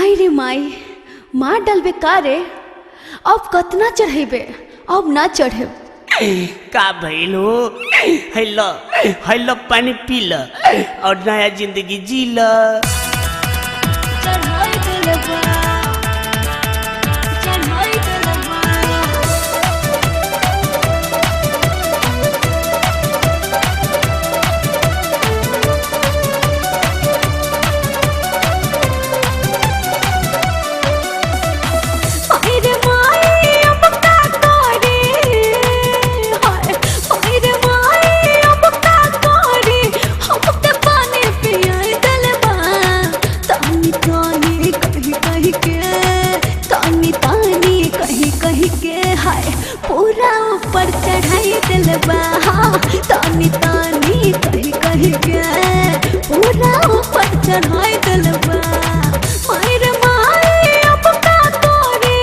माई रे माई मार डालबे का रे। अब कतना चढ़ेबे अब ना चढ़े। का भइलो हैलो पानी पी ल और नया जिंदगी जी ल। पूरा ऊपर चढ़ाई दिलबा तानी तानी कही कही के पूरा ऊपर चढ़ाई दिलबा। माई रे माई अब का करे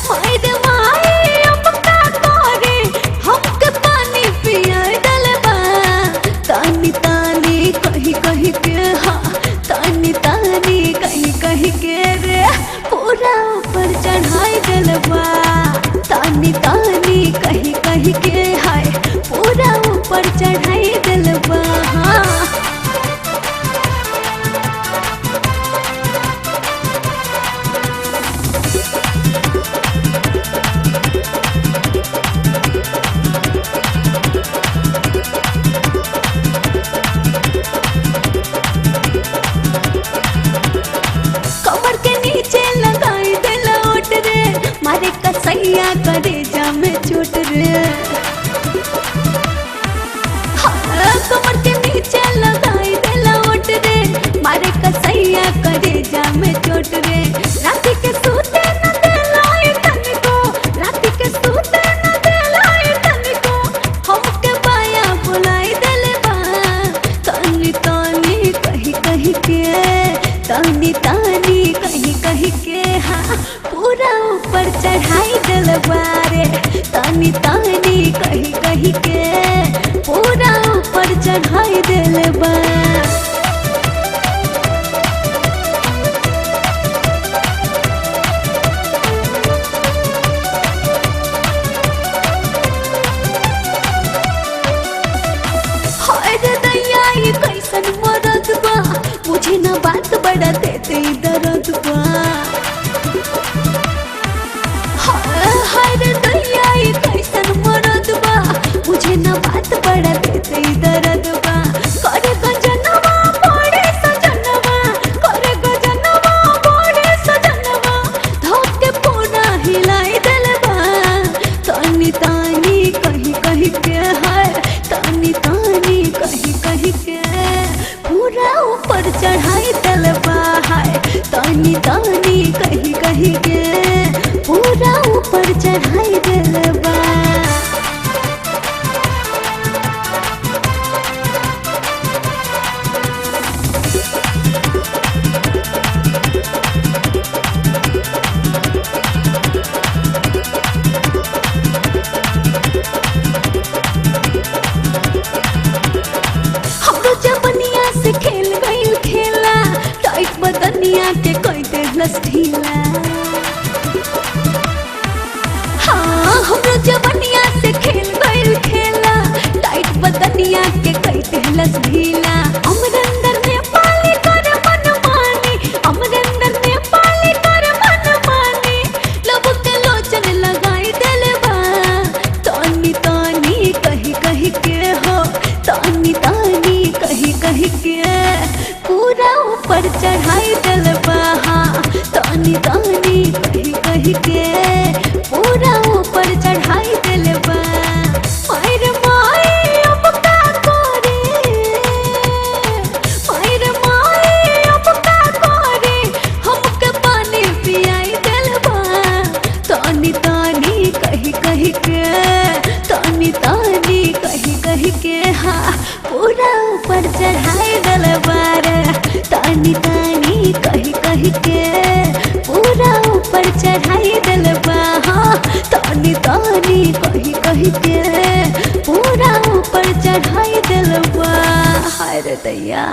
माई रे माई अब का करे हमके पानी पियाई दिलबा तानी तानी कही कही के तानी तानी कही कही के रे पूरा ऊपर चढ़ाई दिलबा तानी तानी कही कही के हाय पूरा ऊपर चढ़ाई दिलबा। कमर के नीचे लगाई दिल ओट रे मारे कसैया करे जामे चोट रे। कमर के नीचे लगाई दिल ओट रे मारे कसैया करे जामे चोट रे। राती के सूते न दिलाई तनको राती के सूते न दिलाई तनको हमके बाया बुलाई दिलबा तानी तानी कही कही के तानी तानी कही कही के पूरा ऊपर चढ़ाई दिलबा रे तानी तानी कही कही के पूरा ऊपर चढ़ाई दिलबा। कैसन मरद बा मुझे ना बात बड़ा देते दर्द बा। हाय रे दैया कैसन मरद बा मुझे ना बात बड़ा देते दर्द बा। करे गजनवा बड़े सजनवा करे गजनवा बड़े सजनवा धोके पूरा हिलाई दिलबा तानी तानी कही कही के हाय तानी तानी कही कही के पूरा ऊपर चढ़ाई दिलबा हाय तानी तानी कही कही के पूरा ऊपर चढ़ाई दिलबा। से खेल गईल खेला टाइट बदनिया के कोई देहलस ढीला। हाँ हमरो जवनिया से खेल गईल खेला टाइट बदनिया के कोई देहलस ढीला। हमरे अंदर में पाली कर मन मानी हमरे अंदर में पाली कर मन मानी लब के लोचन लगाई दिलबा तानी तानी कही कही के तानी तानी कही कही के पूरा ऊपर चढ़ाई दिलबा तानी तानी कही कही के पूरा ऊपर चढ़ाई दिलबा। माई रे माई अब का करे माई रे माई अब का करे हमके पानी पियाई दिलबा तानी तानी कही कही के तानी तानी कही कही के पूरा ऊपर चढ़ाई दिलबा रे तानी तानी कही कही के पूरा ऊपर चढ़ाई दिलबा तानी तानी कही कही के पूरा ऊपर चढ़ाई दिलबा। हाय रे दैया।